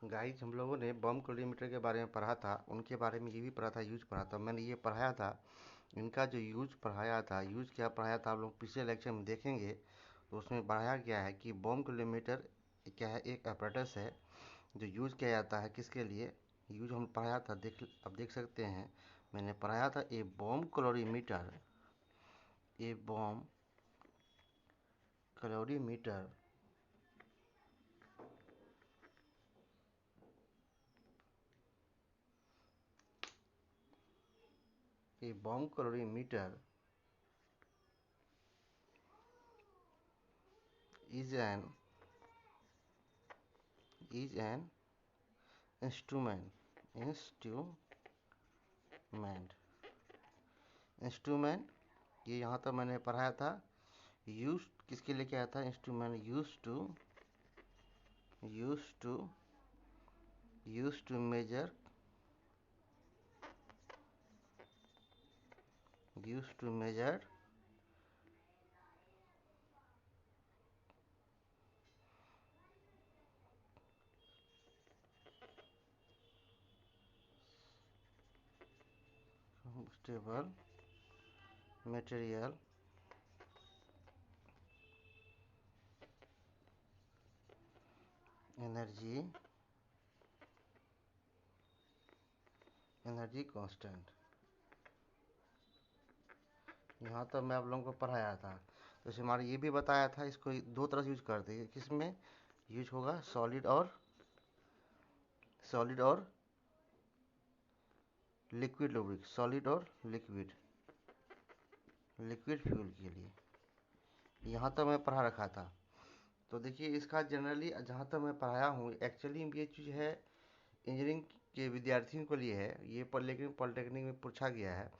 Guys, हम लोगों ने बम कैलोरीमीटर के बारे में पढ़ा था। उनके बारे में ये भी पढ़ा था, यूज पढ़ा था। मैंने ये पढ़ाया था, इनका जो यूज पढ़ाया था, यूज क्या पढ़ाया था आप लोग पिछले लेक्चर में देखेंगे। तो उसमें पढ़ाया गया है कि बम कैलोरीमीटर क्या है, एक अपरेटस है जो यूज किया जाता है। किसके लिए यूज हम पढ़ाया था, अब देख सकते हैं। मैंने पढ़ाया था a bomb calorimeter, a bomb calorimeter a bomb calorimeter is an instrument instrument. ये यहाँ तक मैंने पढ़ाया था। यूज किसके लिए किया था? Instrument use to measure stable material energy constant. यहाँ तक मैं आप लोगों को पढ़ाया था। तो इसे हमारे ये भी बताया था, इसको दो तरह से यूज करते हैं। किसमें यूज होगा? सॉलिड और लिक्विड लुब्रिक, सॉलिड और लिक्विड फ्यूल के लिए। यहाँ तक मैं पढ़ा रखा था। तो देखिए, इसका जनरली जहाँ तक मैं पढ़ाया हूँ, एक्चुअली ये चीज़ है इंजीनियरिंग के विद्यार्थियों के लिए है ये, पर लेकिन पॉलिटेक्निक में पूछा गया है।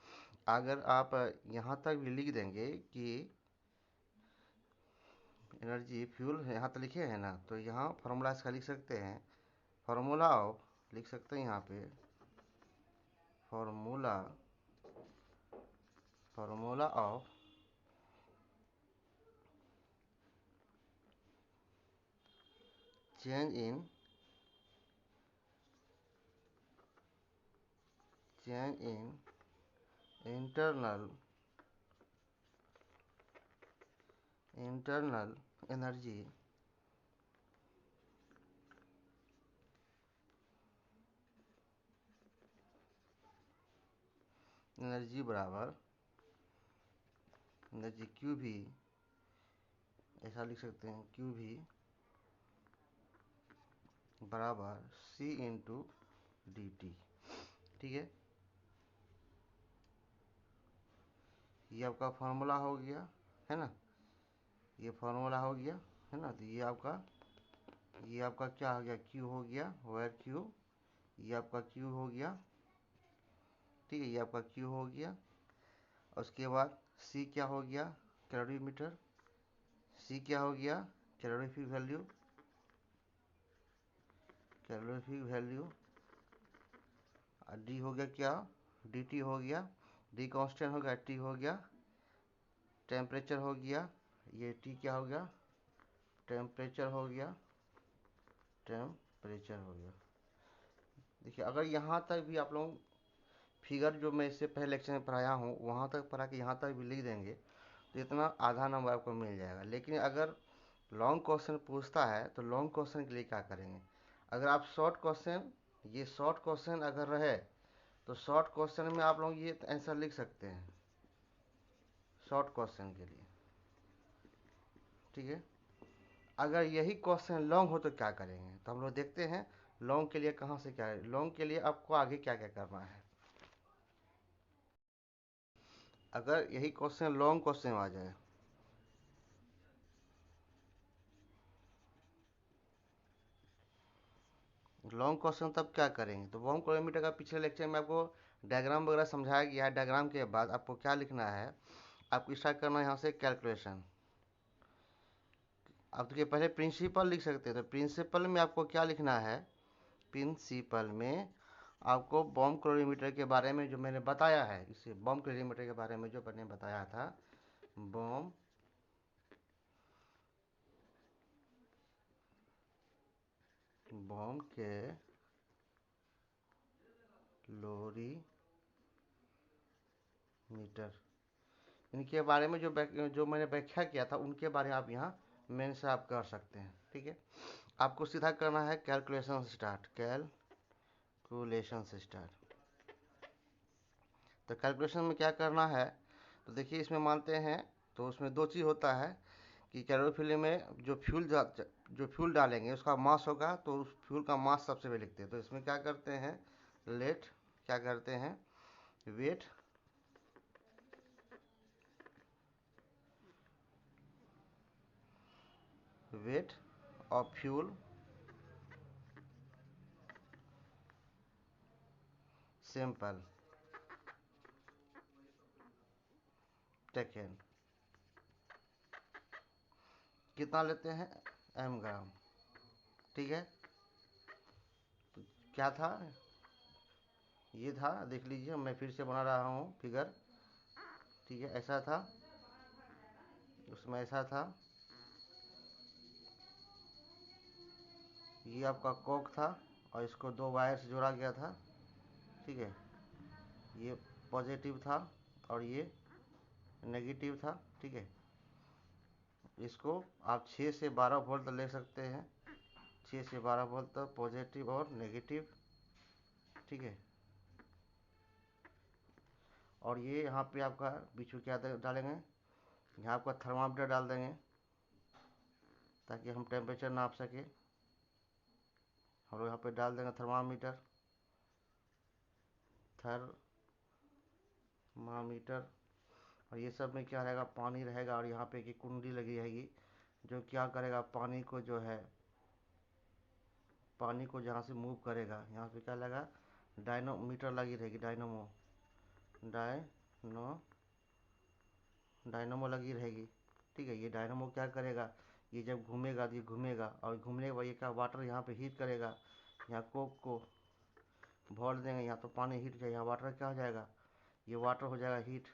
अगर आप यहाँ तक भी लिख देंगे कि एनर्जी फ्यूल यहाँ तक लिखे हैं ना, तो यहाँ फार्मूला इसका लिख सकते हैं। फार्मूला ऑफ लिख सकते हैं यहाँ पे, formula of change in internal energy बराबर एनर्जी क्यू भी, ऐसा लिख सकते हैं, क्यू भी बराबर सी इंटू डी टी। ठीक है, ये आपका फार्मूला हो गया है ना, ये फार्मूला हो गया है ना। तो ये आपका क्या हो गया? क्यू हो गया, वायर क्यू। ये आपका क्यू हो गया, ठीक है, ये आपका क्यू हो गया। और उसके बाद सी क्या हो गया? कैलोरीमीटर। सी क्या हो गया? Calorific value. और डी हो गया क्या? डी टी हो गया। डी कांस्टेंट हो गया, टी हो गया। टेम्परेचर हो गया, ये टी क्या हो गया? टेम्परेचर हो गया। देखिए, अगर यहाँ तक भी आप लोग फिगर जो मैं इससे पहले लेक्चर में पढ़ाया हूँ वहाँ तक पढ़ा के यहाँ तक भी लिख देंगे तो इतना आधा नंबर आपको मिल जाएगा। लेकिन अगर लॉन्ग क्वेश्चन पूछता है तो लॉन्ग क्वेश्चन के लिए क्या करेंगे? अगर आप शॉर्ट क्वेश्चन अगर रहे तो शॉर्ट क्वेश्चन में आप लोग ये आंसर लिख सकते हैं शॉर्ट क्वेश्चन के लिए, ठीक है। अगर यही क्वेश्चन लॉन्ग हो तो क्या करेंगे? तो हम लोग देखते हैं लॉन्ग के लिए कहाँ से क्या है। लॉन्ग के लिए आपको आगे क्या क्या करना है। अगर यही क्वेश्चन लॉन्ग क्वेश्चन आ जाए, लॉन्ग क्वेश्चन तब क्या करेंगे? तो बॉम कैलोरीमीटर का पिछले लेक्चर में आपको डायग्राम वगैरह समझाया गया है। डायग्राम के बाद आपको क्या लिखना है? आपको स्टार्ट करना है यहाँ से कैलकुलेशन। आप देखिए, पहले प्रिंसिपल लिख सकते हैं। तो प्रिंसिपल में आपको क्या लिखना है? प्रिंसिपल में आपको बॉम कैलोरीमीटर के बारे में जो मैंने बताया है, इसे बॉम कैलोरीमीटर के बारे में जो मैंने बताया था, बॉम बॉम के लोरी मीटर, इनके बारे में जो मैंने व्याख्या किया था उनके बारे में आप यहाँ मेन से आप कर सकते हैं। ठीक है, आपको सीधा करना है कैलकुलेशन स्टार्ट, कैलकुलेशन स्टार्ट। तो कैलकुलेशन में क्या करना है, तो देखिए इसमें मानते हैं तो उसमें दो चीज़ होता है कि कैलोरीफिल में जो फ्यूल डालेंगे उसका मास होगा, तो उस फ्यूल का मास सबसे पहले लिखते हैं। तो इसमें क्या करते हैं, लेट क्या करते हैं, weight weight of fuel sample taken, कितना लेते हैं, एम ग्राम। ठीक है, तो क्या था, ये था, देख लीजिए मैं फिर से बना रहा हूँ फिगर। ठीक है, ऐसा था, उसमें ऐसा था, ये आपका कोक था और इसको दो वायर से जोड़ा गया था। ठीक है, ये पॉजिटिव था और ये नेगेटिव था। ठीक है, इसको आप 6 से 12 वोल्ट ले सकते हैं, 6 से 12 वोल्ट तक पॉजिटिव और नेगेटिव। ठीक है, और ये यहाँ पे आपका बीच में क्या डालेंगे, यहाँ आपका थर्मामीटर डाल देंगे ताकि हम टेम्परेचर नाप सके। हम लोग यहाँ पे डाल देंगे थर्मामीटर, थर्मामीटर। और ये सब में क्या रहेगा, पानी रहेगा, और यहाँ पे की कुंडी लगी रहेगी जो क्या करेगा, पानी को जो है, पानी को जहाँ से मूव करेगा, यहाँ पे क्या लगा, डायनोमीटर लगी रहेगी, डायनो डायनमो लगी रहेगी। ठीक है, ये डायनमो क्या करेगा, ये जब घूमेगा तो ये घूमेगा, और घूमने के बाद ये क्या, वाटर यहाँ पे हीट करेगा, यहाँ कोक को भर देंगे, यहाँ तो पानी हीट जाएगा, यहाँ वाटर क्या हो जाएगा, ये वाटर हो जाएगा हीट।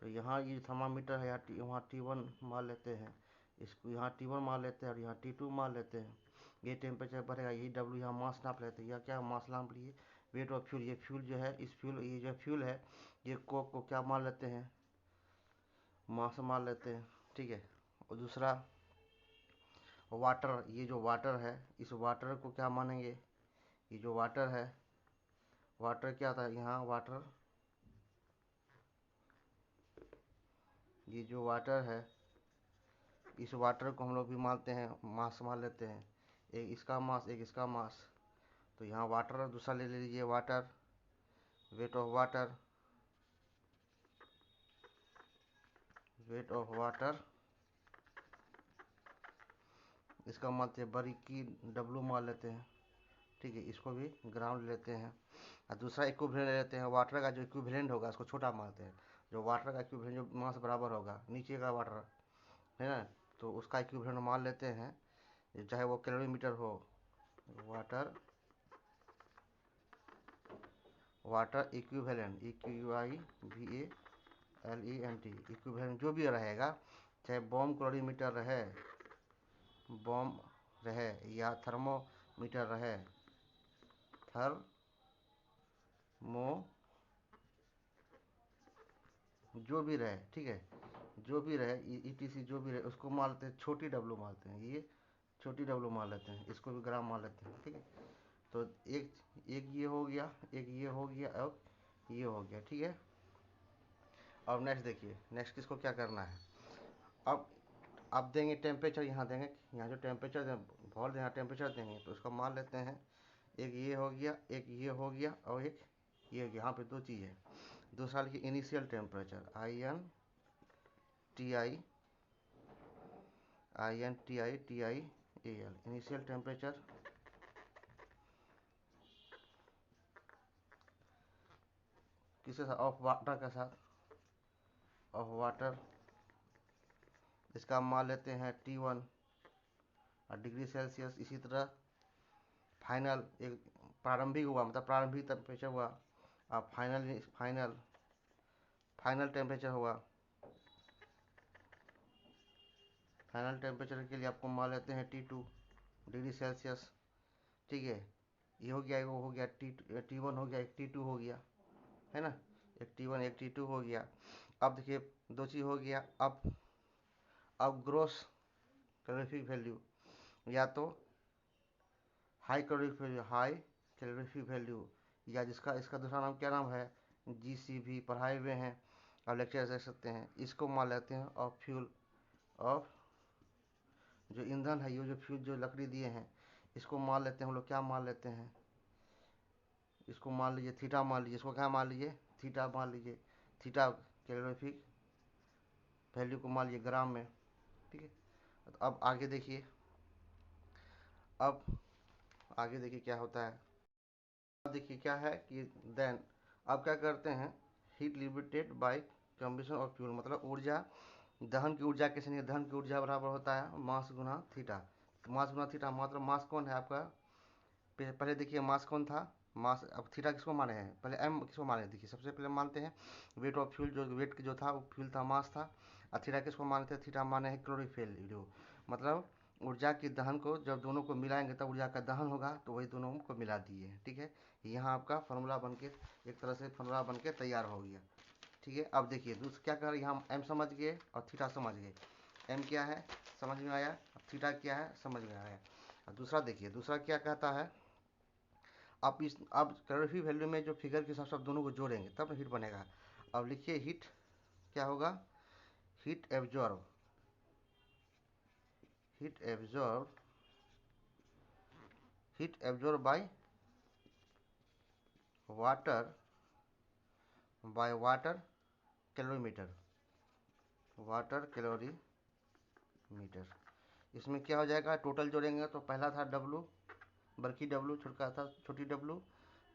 तो यहाँ ये थर्मामीटर है, यहाँ T1 मान लेते हैं, इसको यहाँ T1 मान लेते हैं और यहाँ T2 मान लेते हैं। ये टेम्परेचर बढ़ेगा, ये W यहाँ मास नाप लेते हैं, यह क्या मास नाप लिए, वेट ऑफ फ्यूल। ये फ्यूल जो है, इस फ्यूल, ये जो फ्यूल है, ये कोक को क्या मान लेते हैं, मास मान लेते हैं। ठीक है, और दूसरा वाटर, ये जो वाटर है, इस वाटर को क्या मानेंगे, ये जो वाटर है, वाटर क्या था यहाँ, वाटर, ये जो वाटर है, इस वाटर को हम लोग भी मानते हैं, मास मान लेते हैं, एक इसका मास एक इसका मास। तो यहाँ वाटर दूसरा ले लीजिए, water, weight of water, weight of water, इसका मानते हैं बारीकी W मान लेते हैं। ठीक है, इसको भी ग्राम ले लेते हैं। और दूसरा इक्विवेलेंट ले लेते हैं, वाटर का जो इक्विवेलेंट होगा उसको छोटा मानते हैं, जो वाटर का इक्विवेलेंट जो मास बराबर होगा, नीचे का वाटर है ना, तो उसका इक्विवेलेंट मान लेते हैं, चाहे वो कैलोरीमीटर हो, water, water equivalent, EQUIVALENT, equivalent जो भी रहेगा, चाहे बॉम कैलोरीमीटर रहे, बॉम रहे, या थर्मोमीटर रहे, थर्मो, जो भी रहे। ठीक है, जो भी रहे, ETC जो भी रहे, उसको मान लेते हैं, छोटी W मानते हैं, ये छोटी W मान लेते हैं, इसको भी ग्राम मान लेते हैं। ठीक है, तो एक एक ये हो गया, एक ये हो गया, और ये हो गया। ठीक है, अब नेक्स्ट देखिए, नेक्स्ट किसको क्या करना है। अब आप देंगे टेम्परेचर, यहाँ देंगे, यहाँ जो टेम्परेचर भर यहाँ टेम्परेचर देंगे, तो उसको मान लेते हैं, एक ये हो गया, एक ये हो गया, और एक ये हो गया। यहाँ पे दो चीज़ है। दूसरा लिखिए initial temperature, INTITIAL, initial temperature, किसके साथ, ऑफ वाटर के साथ, ऑफ वाटर। इसका मान लेते हैं T1 और डिग्री सेल्सियस। इसी तरह फाइनल, एक प्रारंभिक हुआ, मतलब प्रारंभिक टेम्परेचर हुआ, और फाइनल टेम्परेचर हुआ। फाइनल टेम्परेचर के लिए आपको मान लेते हैं T2 डिग्री सेल्सियस। ठीक है, ये हो गया, वो हो गया T1 हो गया, एक T2 हो गया, है ना, एक T1 एक T2 हो गया। अब देखिए दो चीज़ हो गया। अब ग्रोस कैलोरीफिक वैल्यू, या तो high calorific value, high calorific value, या जिसका इसका दूसरा नाम क्या नाम है, GCV, पढ़ाए हुए हैं, अब लेक्चर देख सकते हैं, इसको मान लेते हैं। और फ्यूल ऑफ, जो ईंधन है, ये जो फ्यूल जो लकड़ी दिए हैं, इसको मान लेते हैं हम लोग, क्या मान लेते हैं, इसको मान लीजिए थीटा मान लीजिए, इसको क्या मान लीजिए, थीटा मान लीजिए, थीटा कैलोरीफिक वैल्यू को मान लीजिए ग्राम में। ठीक है, तो अब आगे देखिए, अब आगे देखिए क्या होता है। अब देखिए क्या है कि देन अब क्या करते हैं, heat liberated bye combustion of fuel, मतलब ऊर्जा, दहन की ऊर्जा कैसे नहीं, दहन की ऊर्जा बराबर होता है मास गुना थीटा। मास गुना थीटा, मतलब मास कौन है आपका, पहले देखिए मास कौन था, मास, अब थीटा किसको माने हैं, पहले एम किसको माने, देखिए सबसे पहले मानते हैं वेट ऑफ फ्यूल, जो वेट जो था वो फ्यूल था, मास था। और थीटा किसको मानते हैं, थीटा माने हैं कैलोरीफिक वैल्यू, मतलब ऊर्जा की दहन को जब दोनों को मिलाएंगे तब ऊर्जा का दहन होगा, तो वही दोनों को मिला दिए। ठीक है, यहाँ आपका फार्मूला बन के एक तरह से फार्मूला बन के तैयार हो गया। ठीक है, अब देखिए दूसरा क्या कर रहे हैं, यहाँ एम समझ गए और थीटा समझ गए, एम क्या है समझ में आया, अब थीटा क्या है समझ में आया। और दूसरा देखिए, दूसरा क्या कहता है, अब कैलोरीफिक वैल्यू में जो फिगर के हिसाब से आप दोनों को जोड़ेंगे तब हीट बनेगा। अब लिखिए हीट क्या होगा, heat absorb, heat absorb, heat absorb water by water calorimeter, water calorie meter. इसमें क्या हो जाएगा, टोटल जोड़ेंगे तो पहला था W, बड़की W, छोटा था छोटी W,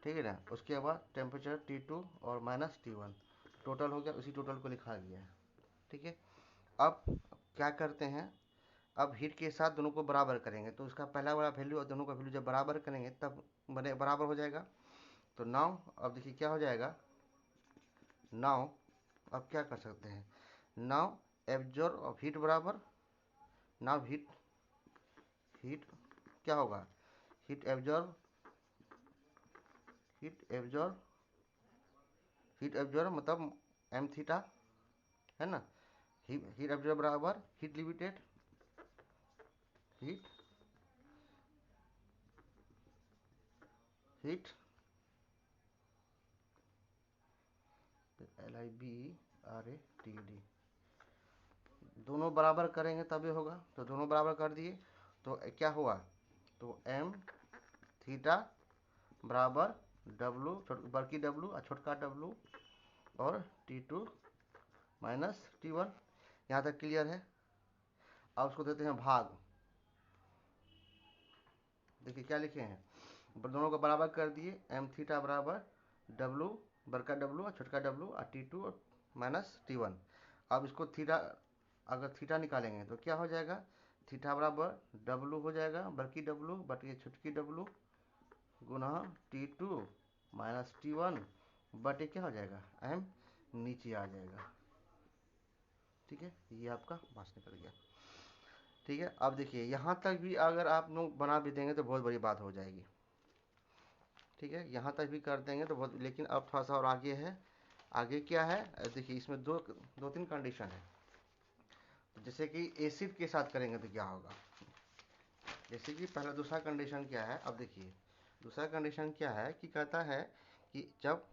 ठीक है ना, उसके बाद टेम्परेचर T2 और माइनस T1, टोटल हो गया, उसी टोटल को लिखा गया है। ठीक है, अब क्या करते हैं, अब हीट के साथ दोनों को बराबर करेंगे, तो उसका पहला वाला वैल्यू और दोनों का वैल्यू जब बराबर करेंगे तब बने बराबर हो जाएगा। तो नाउ अब देखिए क्या हो जाएगा, नाउ अब क्या कर सकते हैं, नाउ एब्जॉर्ब ऑफ हीट बराबर, नाउ हीट, हीट क्या होगा, heat absorb, heat absorb, heat absorb मतलब एम थीटा, है ना, हीट एब्जॉर्ब बराबर heat limited, heat, heat LIBRATD, दोनों बराबर करेंगे तभी होगा, तो दोनों बराबर कर दिए तो क्या हुआ, तो एम थीटा बराबर डब्लू, बड़की डब्लू और छोटका डब्लू, और T2 माइनस T1। यहाँ तक क्लियर है। अब उसको देते हैं भाग, देखिए क्या लिखे हैं, दोनों को बराबर कर दिए, एम थीटा बराबर डब्लू, बड़का डब्लू और छोटका डब्लू और T2 और माइनस T1। अब इसको थीटा, अगर थीटा निकालेंगे तो क्या हो जाएगा, थीटा बराबर डब्लू हो जाएगा, बड़की डब्लू बटे छोटकी डब्लू गुना T2 माइनस T1 बटे क्या हो जाएगा, एम नीचे आ जाएगा। ठीक है, ये आपका मास निकल गया। ठीक है, अब देखिए यहाँ तक भी अगर आप लोग बना भी देंगे तो बहुत बड़ी बात हो जाएगी। ठीक है, यहाँ तक भी कर देंगे तो बहुत, लेकिन अब थोड़ा सा और आगे है। आगे क्या है, देखिए इसमें दो तीन कंडीशन है। जैसे कि एसिड के साथ करेंगे तो क्या होगा, जैसे कि पहला दूसरा कंडीशन क्या है, अब देखिए दूसरा कंडीशन क्या है कि कहता है कि जब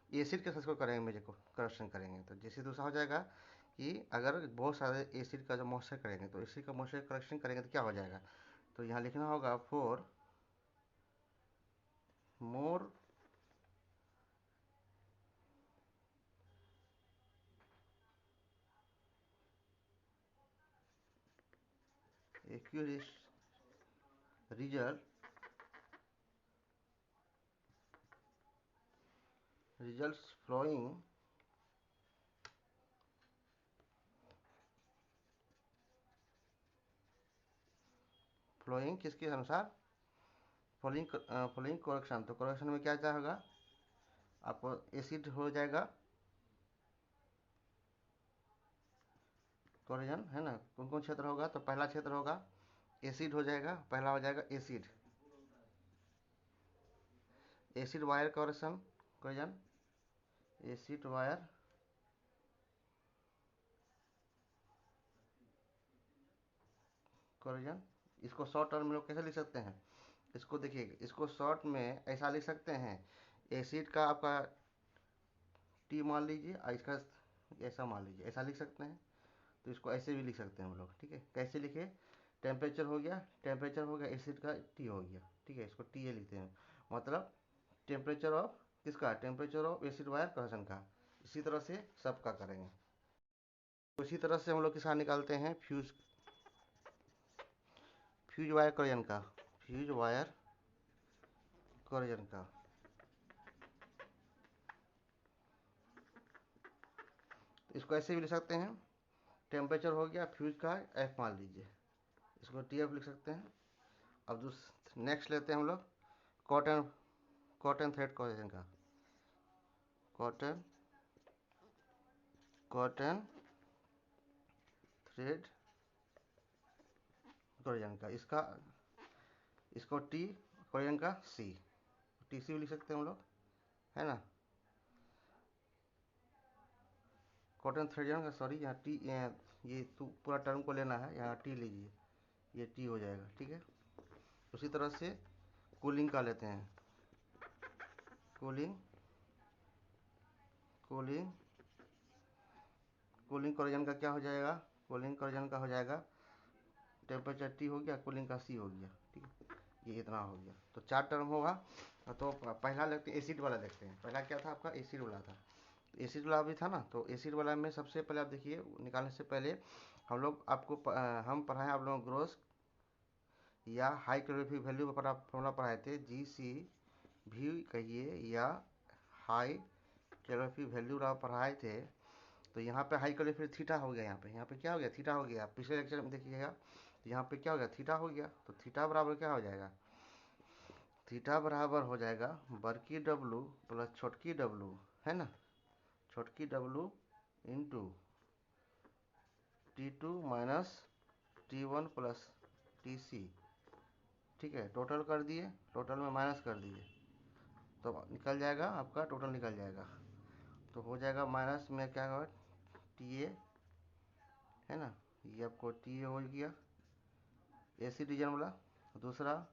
एसिड के साथ को करेंगे, मेरे को करेक्शन करेंगे, तो जैसे दूसरा हो जाएगा कि अगर बहुत सारे एसिड का जो मॉइस्चर करेंगे तो एसिड का मॉइस्चर करेक्शन करेंगे तो क्या हो जाएगा, तो यहाँ लिखना होगा for more accurate result, results flowing, flowing किसके अनुसार, फ्लोइंग, फ्लोइंग करेक्शन, तो करेक्शन में क्या चाहेगा आपको, एसिड हो जाएगा कोरिजन, है ना, कौन कौन क्षेत्र होगा, तो पहला क्षेत्र होगा एसिड हो जाएगा, पहला हो जाएगा acid, acid wire corrosion, acid wire corrosion. इसको शॉर्ट टर्म में लोग कैसे लिख सकते हैं, इसको देखिए, इसको शॉर्ट में ऐसा लिख सकते हैं, एसिड का आपका टी मान लीजिए और इसका ऐसा मान लीजिए, ऐसा लिख सकते हैं। तो इसको ऐसे भी लिख सकते हैं हम लोग, ठीक है। कैसे लिखे, टेम्परेचर हो गया, टेम्परेचर हो गया, एसिड का टी हो गया, ठीक है। इसको टी ए लिखते हैं, मतलब टेम्परेचर ऑफ किसका, temperature of acid wire corrosion का। इसी तरह से सबका करेंगे। तो इसी तरह से हम लोग किसका निकालते हैं, फ्यूज वायर कोरिजन का, फ्यूज वायर कोरिजन का। इसको ऐसे भी लिख सकते हैं, टेम्परेचर हो गया, फ्यूज का एफ मान लीजिए, इसको टी एफ लिख सकते हैं। अब नेक्स्ट लेते हैं हम लोग कॉटन कॉटन थ्रेड कोरिजन का, कॉटन कॉटन थ्रेड कोरिजन का, इसको टी, कोरिजन का सी, टी सी भी लिख सकते हैं हम लोग, है ना। कॉटन थ्रेड का, सॉरी, यहाँ टी, ये पूरा टर्म को लेना है, यहाँ टी लीजिए, ये टी हो जाएगा, ठीक है। उसी तरह से कूलिंग का लेते हैं, कूलिंग कूलिंग कूलिंग कोरिजन का क्या हो जाएगा, कूलिंग कोरिजन का हो जाएगा, टेम्परेचर टी हो गया, कूलिंग का सी हो गया, ठीक है। ये इतना हो गया, तो 4 टर्म होगा। तो पहला लेते हैं, एसिड वाला देखते हैं। पहला क्या था आपका, एसिड वाला था। एसिड वाला भी था ना, तो एसिड वाला में सबसे पहले आप देखिए, निकालने से पहले हम लोग हम पढ़ाए आप लोगों को ग्रोस या हाई कैलोरीफिक वैल्यू पर फॉर्मूला पढ़ाए थे, जी सी भी कहिए या हाई कैलोरीफिक वैल्यू आप पढ़ाए थे। तो यहाँ पे हाई कैलोरीफिक थीटा हो गया, यहाँ पे क्या हो गया, थीटा हो गया। पिछले लेक्चर में देखिएगा, तो यहाँ पे क्या हो गया, थीटा हो गया। तो थीटा बराबर क्या हो जाएगा, थीटा बराबर हो जाएगा बड़की डब्लू प्लस छोटकी डब्लू, है ना, छोटकी W into T2 minus T1 plus TC, ठीक है। टोटल कर दिए, टोटल में माइनस कर दिए, तो निकल जाएगा आपका, टोटल निकल जाएगा। तो हो जाएगा माइनस में क्या होगा, TA, है ना, ये आपको TA हो गया एसिड रीजन वाला। दूसरा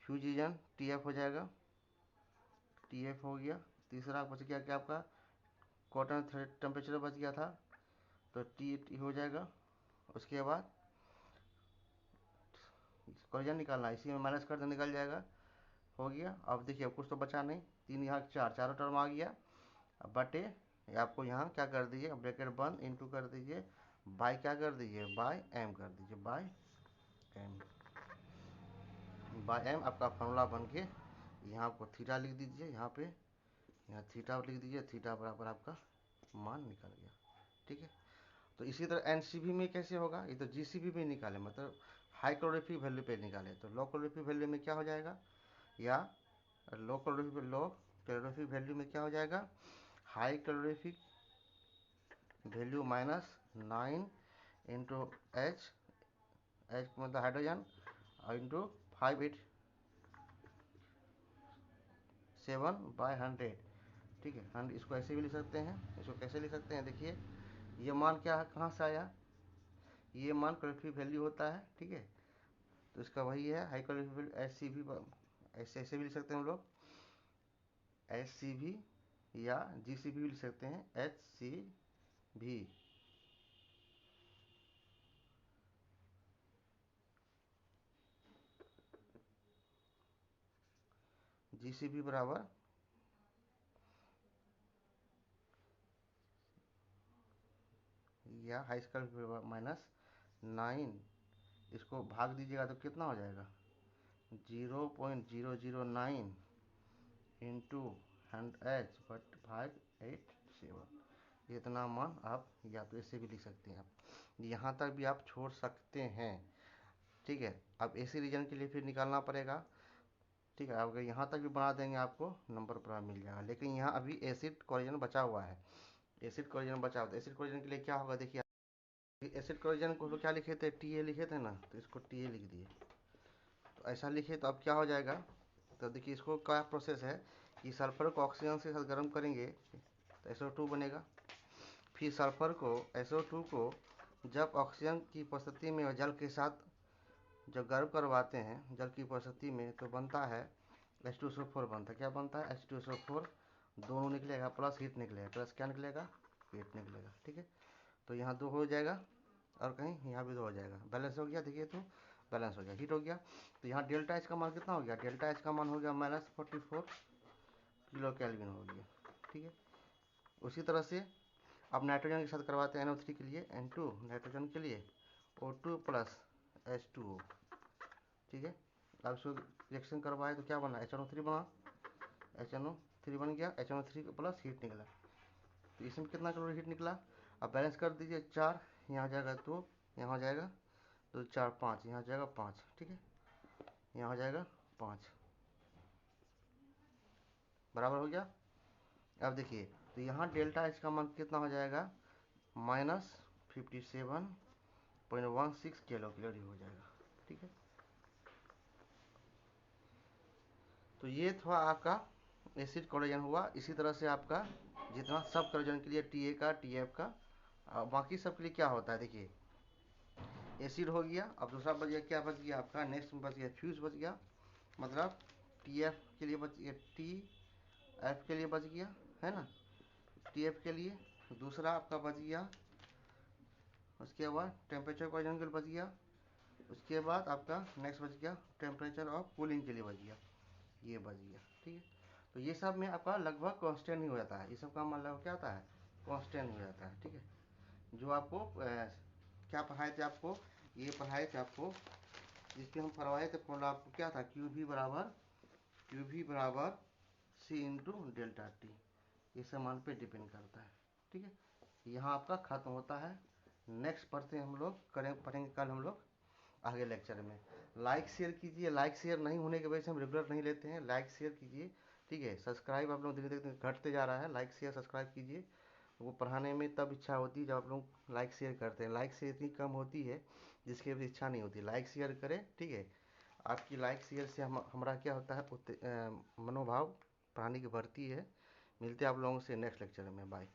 फ्यूज रीजन TF हो जाएगा, TF हो गया। तीसरा बच गया क्या आपका, कॉटन थ्रेड टेम्परेचर बच गया था, तो टी हो जाएगा। उसके बाद कोरिजन निकालना, इसी में माइनस कर दे, निकल जाएगा, हो गया। अब देखिए, अब कुछ तो बचा नहीं, 3 यहाँ 4, चारों टर्म आ गया। अब बटे आपको यहाँ क्या कर दीजिए, ब्रैकेट बंद, इंटू कर दीजिए, बाय क्या कर दीजिए, बाय एम कर दीजिए, बाय एम, बाय एम आपका फॉर्मूला बन के यहाँ आपको थीटा लिख दीजिए, यहाँ पे यहाँ थीटा लिख दीजिए, थीटा बराबर आपका मान निकल गया, ठीक है। तो इसी तरह एनसीबी में कैसे होगा, ये तो जीसीबी में निकाले, मतलब हाई कैलोरीफिक वैल्यू पे निकाले। तो लो कैलोरीफिक वैल्यू में क्या हो जाएगा, या लो कैलोरीफिक वैल्यू में क्या हो जाएगा, high calorific value minus 9 into H, H मतलब हाइड्रोजन, इंटू 587/100, ठीक है। हम इसको ऐसे भी लिख सकते हैं, इसको कैसे लिख सकते हैं, देखिए, ये मान क्या है, कहाँ से आया, ये मान कैलोरीफिक वैल्यू होता है, ठीक है। तो इसका वही है हाई कैलोरीफिक, एच सी भी, ऐसे ऐसे भी लिख सकते हैं हम लोग, एच सी भी, या जी सी भी लिख सकते हैं, एच सी भी, जी सी भी बराबर या हाई स्केल माइनस 9, इसको भाग दीजिएगा तो कितना हो जाएगा, 0.009 इंटू 100H/587, इतना मान आप या तो ऐसे भी लिख सकते हैं, आप यहाँ तक भी आप छोड़ सकते हैं, ठीक है। अब एसी रीजन के लिए फिर निकालना पड़ेगा, ठीक है। अगर यहाँ तक भी बना देंगे आपको नंबर पूरा मिल जाएगा, लेकिन यहाँ अभी एसिड कोरिजन बचा हुआ है, एसिड कोरिजन बचा हुआ है। तो एसिड कोरिजन के लिए क्या होगा, देखिए, एसिड कोरिजन को क्या लिखे थे, टी ए लिखे थे ना, तो इसको टी ए लिख दिए। तो ऐसा लिखे तो अब क्या हो जाएगा, तो देखिए इसको क्या प्रोसेस है कि सल्फर को ऑक्सीजन से साथ गर्म करेंगे तो SO2 बनेगा। फिर सल्फर को SO2 को जब ऑक्सीजन की उपस्थिति में और जल के साथ जब गर्म करवाते हैं जल की उपस्थिति में तो बनता है H2SO4 बनता है। क्या बनता है? H2SO4 दोनों निकलेगा प्लस हीट निकलेगा, प्लस क्या निकलेगा? हीट निकलेगा। ठीक है, तो यहाँ 2 हो जाएगा और कहीं यहाँ भी 2 हो जाएगा, बैलेंस हो गया। देखिए तो बैलेंस हो गया, हीट हो गया। तो यहाँ डेल्टा एच का मान कितना हो गया? डेल्टा एच का मान हो गया -44 किलो केल्विन हो गया। ठीक है, उसी तरह से अब नाइट्रोजन के साथ करवाते हैं NO3 के लिए, N2 नाइट्रोजन के लिए O2 प्लस H2O। ठीक है, अब इसको रिएक्शन करवाए तो क्या बना? HNO3 बना, HNO3 बन गया, HNO3 प्लस हीट निकला। तो इसमें कितना कैलोरी हीट निकला? अब बैलेंस कर दीजिए, 4 यहाँ जाएगा 2, यहाँ हो जाएगा 2 4 5, यहाँ जाएगा 5। ठीक है, यहाँ हो जाएगा 5, बराबर हो गया। अब देखिए तो यहाँ डेल्टा एच का मान कितना हो जाएगा? -57.16 किलो कैलोरी हो जाएगा। ठीक है, तो ये था आपका एसिड कोरोजन हुआ। इसी तरह से आपका जितना सब कोरोजन के लिए TA का, TF का, बाकी सब के लिए क्या होता है? देखिए एसिड हो गया। अब दूसरा बच गया, क्या बच गया आपका? नेक्स्ट में बच गया फ्यूज बच गया, मतलब TF के लिए बच गया, TF के लिए बच गया, है ना, TF के लिए। दूसरा आपका बच गया, उसके बाद टेम्परेचर कोरोजन के लिए बच गया। उसके बाद आपका नेक्स्ट बच गया टेम्परेचर ऑफ कूलिंग के लिए बच गया, ये बच गया। ठीक है, तो ये सब में आपका लगभग कांस्टेंट ही हो जाता है। ये सब का मतलब क्या होता है? कांस्टेंट हो जाता है। ठीक है, जो आपको क्या पढ़ाए थे आपको? ये पढ़ाए थे आपको, जिसपे हम पढ़वाए थे फॉर्मूला आपको क्या था? क्यू भी बराबर C इंटू डेल्टा टी। ये समान पे डिपेंड करता है। ठीक है, यहाँ आपका खत्म होता है। नेक्स्ट पढ़ते हैं हम लोग, पढ़ेंगे कल हम लोग आगे लेक्चर में। लाइक शेयर कीजिए, लाइक शेयर नहीं होने की वजह से हम रेगुलर नहीं लेते हैं। लाइक शेयर कीजिए। ठीक है, सब्सक्राइब आप लोग धीरे धीरे घटते जा रहा है, लाइक शेयर सब्सक्राइब कीजिए। वो पढ़ाने में तब इच्छा होती है जब आप लोग लाइक शेयर करते हैं। लाइक शेयर इतनी कम होती है जिसकी भी इच्छा नहीं होती। लाइक शेयर करें। ठीक है, आपकी लाइक शेयर से हमारा क्या होता है? मनोभाव पढ़ाने की बढ़ती है। मिलते हैं आप लोगों से नेक्स्ट लेक्चर में। बाय।